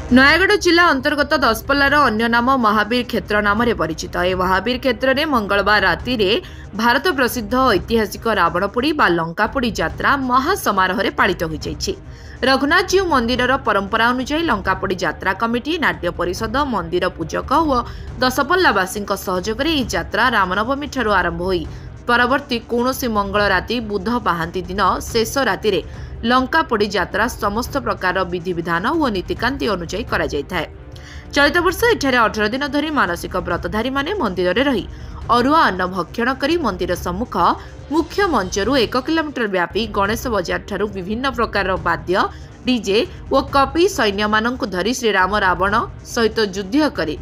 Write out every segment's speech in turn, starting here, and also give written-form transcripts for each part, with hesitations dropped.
नयागढ़ जिला अंतर्गत दसपल्लार अन्य नाम महावीर क्षेत्र नाम परिचित। ए महावीर क्षेत्र में मंगलवार राति भारत प्रसिद्ध ऐतिहासिक रावणपोड़ी बा लंकापोड़ी यात्रा महासमारोह पालित हो जाइछि। रघुनाथजीउ मंदिर परंपरा अनुसार लंकापोड़ी यात्रा कमिटी, नाट्य परिषद, मंदिर पूजक और दसपल्लावासी सहयोग में यात्रा रामनवमी ठारू आरंभ होई परवर्ती कौनसी मंगल राति बुध पाहांती दिन शेष राति लंकापोड़ी यात्रा समस्त प्रकार विधि विधान और नीतिकांति अनुଯାयी करा जायଥାଏ। चलित वर्ष एठारे 18 दिन धरी मानसिक व्रतधारी माने मंदिर रे रही अरुआ अन्न भक्षण करी मंदिर सम्मुख मुख्य मंचरू 1 किलोमीटर व्यापी गणेश बजार ठारू विभिन्न प्रकार वाद्य, डीजे और कपी सैन्य मानंकु धरी श्रीराम रावण सहित युद्ध करी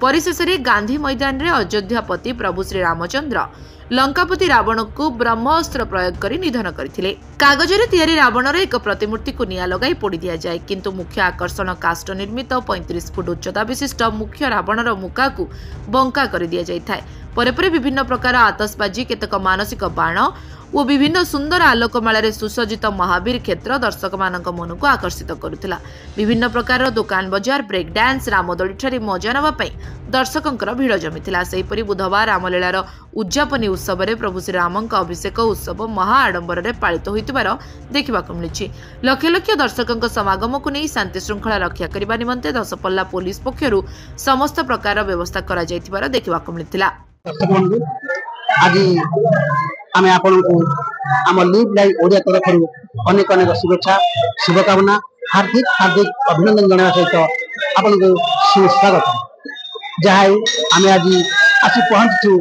परिशेष गांधी मैदान रे अयोध्यापति प्रभु श्री रामचंद्र लंकापति रावण को ब्रह्मास्त्र प्रयोग कर निधन करथिले। कागजरे तैयारी रावणर एक प्रतिमूर्ति को निया लगाई पोड़ी दिया जाए, किंतु मुख्य आकर्षण काष्ठ निर्मित 35 फुट उच्चता विशिष्ट मुख्य रावणर मुका को बंका कर दिया जाए। परे विभिन्न प्रकार आतशबाजी, केतक मानसिक बाण और विभिन्न सुंदर आलोकमाल सुसज्जित महावीर क्षेत्र दर्शक मानक मन को आकर्षित करुथिला। विभिन्न प्रकार दुकान बजार, ब्रेक डांस, रामदोली ठारे मजा नवा पई दर्शकंकर भीड़ जमिथिला। सेहीपरि बुधवार रामलीलार उद्यापनी उत्सव में प्रभु श्री रामक अभिषेक उत्सव महा आडंबर में पालित होइतिबार देखिबाकु मिलिछि। लक्ष लक्ष दर्शकंक समागम को नहीं शांति श्रृंखला रक्षा करबा निमंते दसपल्ला पुलिस पक्षरु समस्त प्रकार व्यवस्था करा जायतिबार देखिबाकु मिलिथिला। आज आम आपण आम लिव लाइव ओडिया तरफ अनेक अनेक शुभेच्छा शुभकामना हार्दिक हार्दिक अभिनंदन जनावा सहित आपण को सुस्वागत। जहाँ आम आज आसी पहुंचु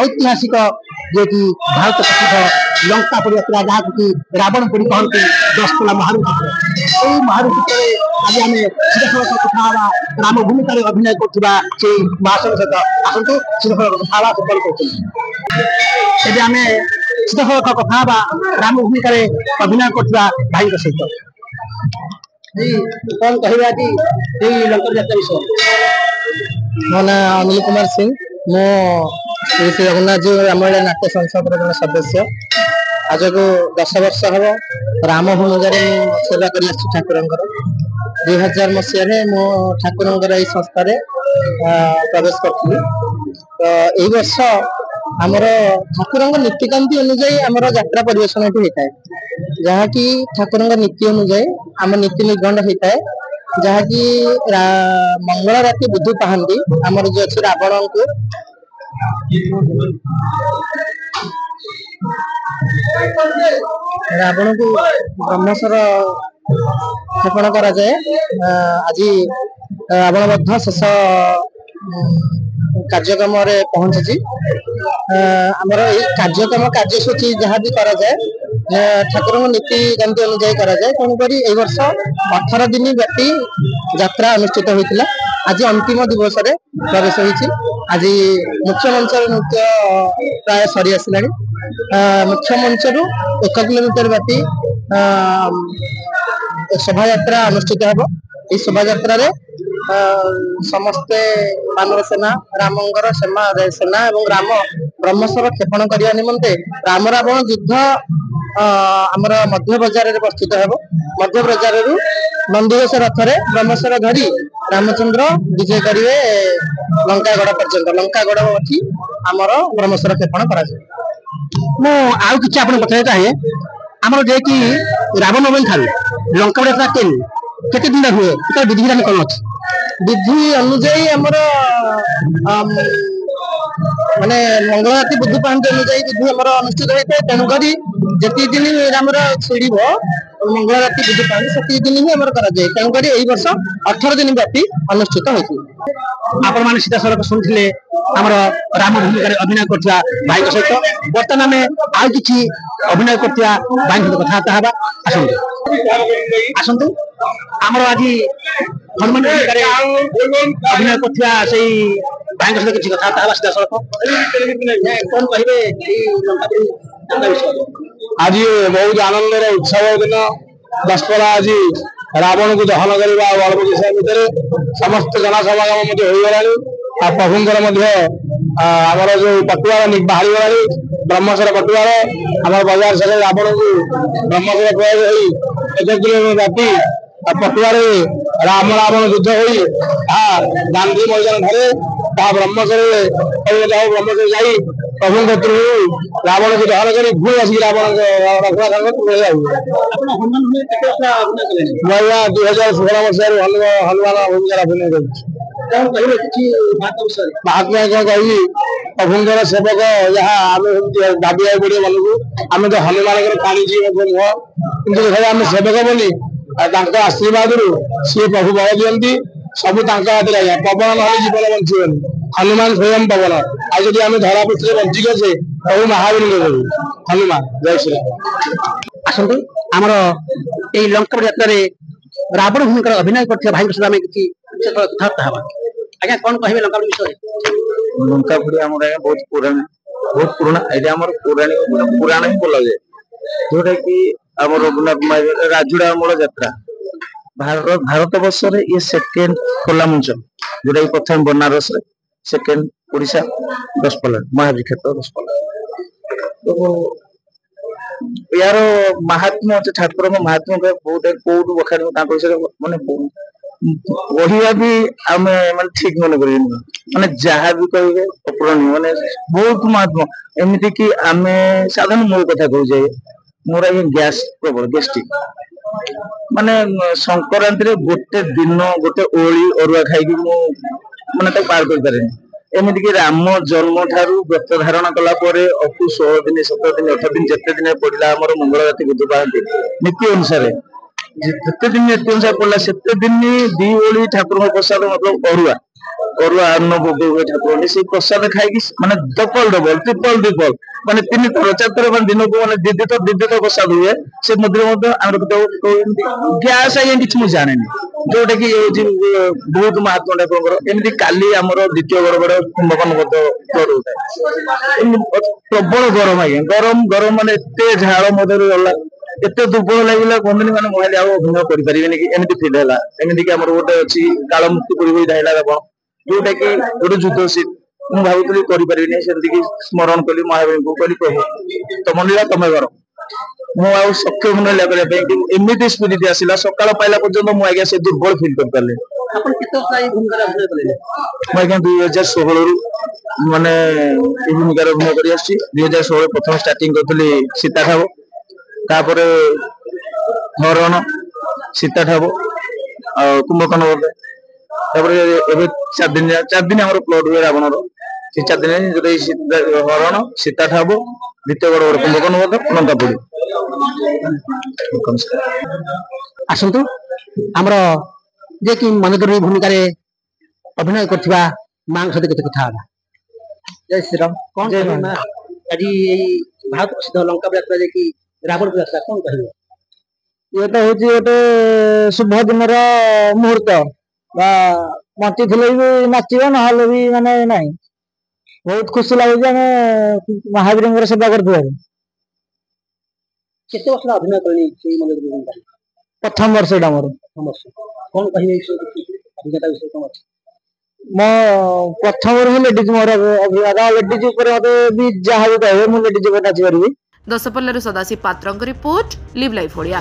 ऐतिहासिक जे कि भारत प्रसिद्ध लंकापोड़ी यात्रा जहाँ कि रावणपोड़ी कहते दसपल्ला महावीर महावीर आज आम सीधाफल कथा राम भूमिका अभिनय करुवा से महाशय सहित आसतु सीधाफल कथा आम सीधाफल कथा राम भूमिका अभिनय करुवा भाई सहित कौन कहवा कि लंका यात्रा विषय। मो ना अनिल कुमार सिंह, मो श्री रघुनाथ जी रामलीला नाट्य संसद जन सदस्य। आज को 10 वर्ष हम राम भूमिका सेवा कर ठाकुर 2000 मसीह मो ठाकुर संस्था प्रवेश करी। तो यही वर्ष आमर ठाकुर नीतिकांति अनुजाई आमर यात्रा परिवेशन ये होता है, जहाँ कि ठाकुर नीति अनुजाई आम नीति निर्गंड होता है, जहाँ कि मंगल राति बुध पाहांती आमर जो अच्छे रावण को ब्रह्मास्त्र क्षेपण करा जाए। आज रावण शेष कार्यक्रम पहुंची आमर कार्यक्रम कार्यसूची जहाँ भी करा जाए ठाकुर नीति कांति अनुजाई करा जाए। तेणुक वर्ष 18 दिन व्यापी यात्रा अनुष्ठित होता। आज अंतिम दिवस प्रवेश होती। आज मुख्य मंच नृत्य प्राय सरी आसला। मुख्य मंच 1 किलोमीटर व्यापी शोभा यात्रा अनुष्ठित होब। ये शोभा यात्रा समस्ते मानव सेना रामंगर सेना और राम ब्रह्मास्त्र क्षेपण करने निमंते राम रावण युद्ध आमर मध्य बजार प्रस्तुत होब। मध्य बजार नंदीघोष रथरे ब्रह्मास्त्र धरी रामचंद्र विजय करेंगे लंकागढ़ पर्यंत। लंकागढ़ अच्छी आमर ब्रह्मास्त्र क्षेपण कर कि पचार चाहे आमर जे कि रावणवमी ठार लंका यात्रा केते दिन हुए विधि विधान कौन अच्छी विधि अनुजाई आमर माने मंगल राति बुध पाहांती अनुजाई विधि आमर अनुष्ठित होता है। तेणुक जी दिन रामर छिड़ मंगल राति बुध पाहांती से दिन ही आमर करा जाए। तेणुक यही वर्ष 18 दिन व्यापी अनुष्ठित होती। आपण मैंने सीधा सड़क शुणुले आमर राम भूमिका अभिनय करथिया भाई सहित बर्तमान आम आउ कि अभिनय करथिया भाई सहित कथबार्ता हवा। आसतु आमर आज हनुमान भूमिका अभिनय करथिया से भाई सहित किसी कथबार्ता हवा सीधा सड़क कौन कहे आज बहुत आनंदर उत्सव दिन दसपल्ला आज रावण को दहन करने अल्प विषय भितर समस्त जनसमागम होगा। प्रभुंर आमर जो पटुआर बाहरी गला ब्रह्मास्त्र पटुआर आम बजार से रावण को ब्रह्मास्त्र प्रयोग हो 1 किलोमीटर व्यापी पटुआर राम रावण युद्ध हुई गांधी मैदान घरे ब्रह्मचर्य ब्रह्मचर्य जाई प्रभु रावण को दहन कर भूल आस रावण मैं 2016 मसीह हनुमान भूमिका अभिनय कर महात्मा क्या कही प्रभुंर सेवक जहाँ आम दाबी पड़े मन को आम तो हनुमान काणीजी नुह कि आम सेवक बोली आशीर्वाद सी प्रभु बल दिखती सब हाथ में पवन ना जीवन बंचीबनी हनुमान स्वयं पवन आज जब आम धरा पृथ्वी बंचिक अचे प्रभु महावीर हनुमान जय श्री आसतु आमर ये लंका यात्रा रावण भूमिका अभिनय कर भाई सहित आम किसी कथबार्ता हाँ आज्ञा कौन कहे लंका विषय लंका पुरी आम बहुत पुराना ये आम पौराणिक पुराण ही बोला जाए जोटा कि राजुड़ा मोड़ यात्रा भारत वर्ष ये सेकेंड खोला मंच जोटा कि प्रथम बनारस सेकेंड ओडिशा दशपल्ला महावीर क्षेत्र दशपल्ला तो यार महात्मा अच्छे ठाकुर महात्मा बहुत कौटू बखार मानने पढ़ा भी आम मानते ठीक मन कर माने जहाँ भी कहे अपूरणीय माने बहुत महात्मा एमती कि आम साधारण मो कथा कह जाए मोर आगे गैस प्रबल गैस्ट्रिक माने संक्रांति गोटे दिन गोटे ओली अरुआ खाई माने पार कर पारे एमती कि राम जन्म ठारू व्रत धारण कला अकु 16 दिन 17 दिन 18 दिन जिते दिन पड़ा आम मंगल राति बुध पाती नीति अनुसार जिते दिन नीति अनुसार पड़ा से दिन दी ओली ठाकुर प्रसाद मतलब अरुआ अरुआ अन्न भोग हुए ठाकुर से प्रसाद खाई माने डबल डबल ट्रिपल ट्रिपल माने 3 थर 4 थर दिन को माने दीदी तो प्रसाद हुए से गैस आई कि मुझे जाने जोटा कि बहुत महात्मा ठाकुर एमती काली आमर द्वितीय गड़बड़ कुंभकर्ण फ्लड होता है प्रबल गरम आज्ञा गरम गरम माने एत झाड़ मधुर गला एत दुर्बल लगे कहते मैंने मोबाइल अभिनय करें एमती फिल है एमती कि गोटे अच्छी काल मुक्ति पूर्व धाइला रावण जोटा कि गोटे युद्ध सीट मुझे भावुली करें सेमती स्मरण कली महावीर को कहली प्रभु तुम लीला तुम कर मुझे सक्षम ना करने एमती स्पिरिट आसला सकाल पाइला पर्यटन मुझे से दुर्बल फिल कर पारे मुझे 2016 माने भूमिका अभिनय कर 2016 प्रथम स्टार्टिंग करी सीता ठाव तापर हरण सीता ठाव कुंभकर्ण बोलते एवं 4 दिन आम प्लट हुए रावण 4 दिन जो हरण सीता ठाव द्वितीय गड़बड़ कुंभकर्ण बोलते लंका पड़ी आसतु आमर जे कि मनोदरी भूमिका अभिनय करथिबा मां सहित केते कथा जय श्री राम कौन आज भारत प्रसिद्ध लंका यात्रा जे कि रावण यात्रा कौन कहिबो ये तो होची गोटे शुभ दिन मुहूर्त बंची थे भी नाचब ना भी माने ना बहुत खुशी लगे महावीर सेवा कर अभिनय करनी प्रथम वर्ष मोर कौन कहिबे अभिनेता विषय कौन अछि मो प्रथम ही लेडीज मोर अभिनेता लेडीज ऊपर मते भी जहाँ भी कहे मु लेडीज ऊपर नाच पारिबी दशपल्लारू सदाशिव पात्रଙ୍କ रिपोर्ट लिव लाइफ ओडिया।